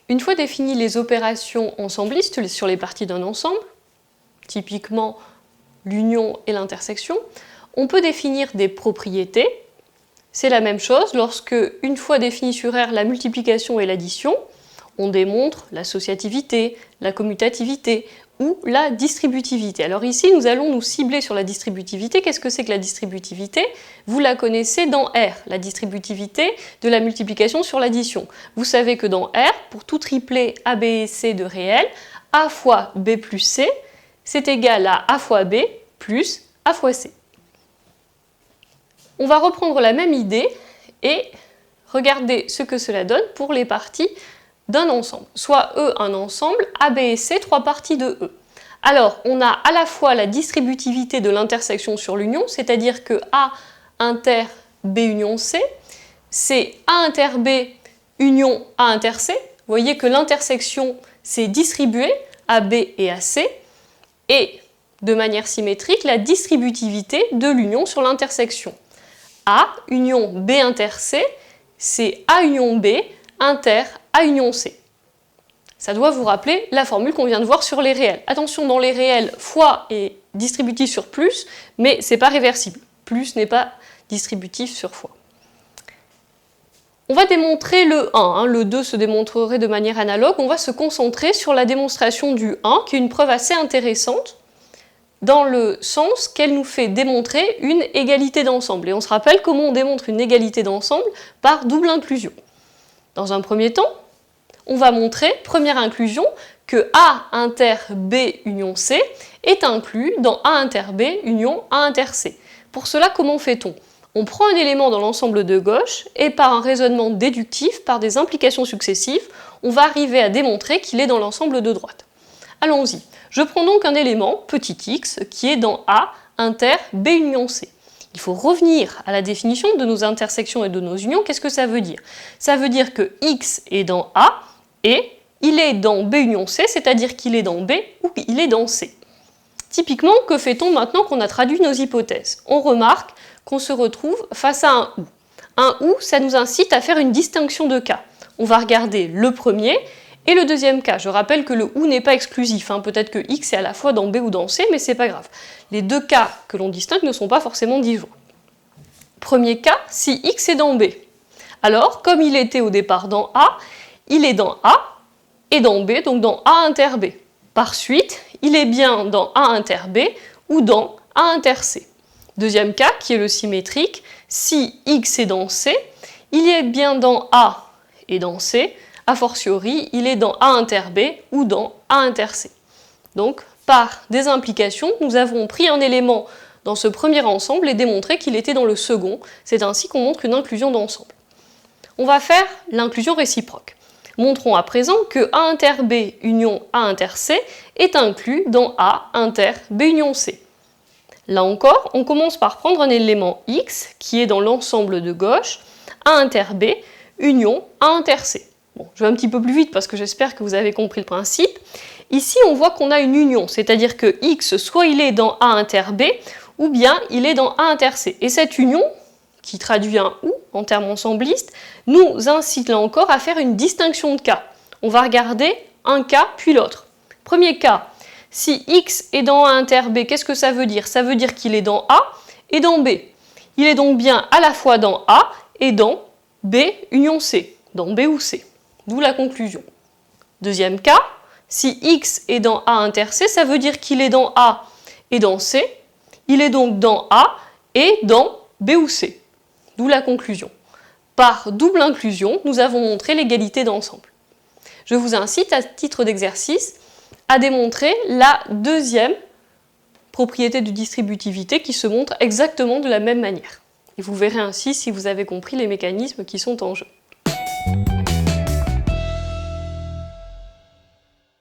Une fois définies les opérations ensemblistes sur les parties d'un ensemble, typiquement l'union et l'intersection, on peut définir des propriétés. C'est la même chose lorsque, une fois définie sur R la multiplication et l'addition, on démontre l'associativité, la commutativité ou la distributivité. Alors ici, nous allons nous cibler sur la distributivité. Qu'est-ce que c'est que la distributivité? Vous la connaissez dans R, la distributivité de la multiplication sur l'addition. Vous savez que dans R, pour tout triplet A, B et C de réel, A fois B plus C, c'est égal à A fois B plus A fois C. On va reprendre la même idée et regarder ce que cela donne pour les parties d'un ensemble. Soit E un ensemble, A, B et C, trois parties de E. Alors, on a à la fois la distributivité de l'intersection sur l'union, c'est-à-dire que A inter B union C, c'est A inter B union A inter C. Vous voyez que l'intersection s'est distribuée à B et à C, et de manière symétrique, la distributivité de l'union sur l'intersection. A union B inter C, c'est A union B inter A union C. Ça doit vous rappeler la formule qu'on vient de voir sur les réels. Attention, dans les réels, fois est distributif sur plus, mais ce n'est pas réversible. Plus n'est pas distributif sur fois. On va démontrer le 1, le 2 se démontrerait de manière analogue. On va se concentrer sur la démonstration du 1, qui est une preuve assez intéressante, dans le sens qu'elle nous fait démontrer une égalité d'ensemble. Et on se rappelle comment on démontre une égalité d'ensemble par double inclusion. Dans un premier temps, on va montrer, première inclusion, que A inter B union C est inclus dans A inter B union A inter C. Pour cela, comment fait-on? On prend un élément dans l'ensemble de gauche et par un raisonnement déductif, par des implications successives, on va arriver à démontrer qu'il est dans l'ensemble de droite. Allons-y. Je prends donc un élément, petit x, qui est dans A inter B union C. Il faut revenir à la définition de nos intersections et de nos unions. Qu'est-ce que ça veut dire? Ça veut dire que x est dans A et il est dans B union C, c'est-à-dire qu'il est dans B ou qu'il est dans C. Typiquement, que fait-on maintenant qu'on a traduit nos hypothèses? On remarque qu'on se retrouve face à un OU. Un OU, ça nous incite à faire une distinction de cas. On va regarder le premier et le deuxième cas. Je rappelle que le OU n'est pas exclusif. Peut-être que X est à la fois dans B ou dans C, mais c'est pas grave. Les deux cas que l'on distingue ne sont pas forcément disjoints. Premier cas, si X est dans B. Alors, comme il était au départ dans A, il est dans A et dans B, donc dans A inter B. Par suite, il est bien dans A inter B ou dans A inter C. Deuxième cas, qui est le symétrique, si X est dans C, il est bien dans A et dans C, a fortiori, il est dans A inter B ou dans A inter C. Donc, par des implications, nous avons pris un élément dans ce premier ensemble et démontré qu'il était dans le second. C'est ainsi qu'on montre une inclusion d'ensemble. On va faire l'inclusion réciproque. Montrons à présent que A inter B union A inter C est inclus dans A inter B union C. Là encore, on commence par prendre un élément X qui est dans l'ensemble de gauche, A inter B union A inter C. Bon, je vais un petit peu plus vite parce que j'espère que vous avez compris le principe. Ici, on voit qu'on a une union, c'est-à-dire que X, soit il est dans A inter B, ou bien il est dans A inter C. Et cette union, qui traduit un OU en termes ensemblistes, nous incite là encore à faire une distinction de cas. On va regarder un cas puis l'autre. Premier cas, si X est dans A inter B, qu'est-ce que ça veut dire? Ça veut dire qu'il est dans A et dans B. Il est donc bien à la fois dans A et dans B union C, dans B ou C. D'où la conclusion. Deuxième cas, si X est dans A inter C, ça veut dire qu'il est dans A et dans C. Il est donc dans A et dans B ou C. D'où la conclusion. Par double inclusion, nous avons montré l'égalité d'ensemble. Je vous incite, à titre d'exercice, à démontrer la deuxième propriété de distributivité qui se montre exactement de la même manière. Et vous verrez ainsi si vous avez compris les mécanismes qui sont en jeu.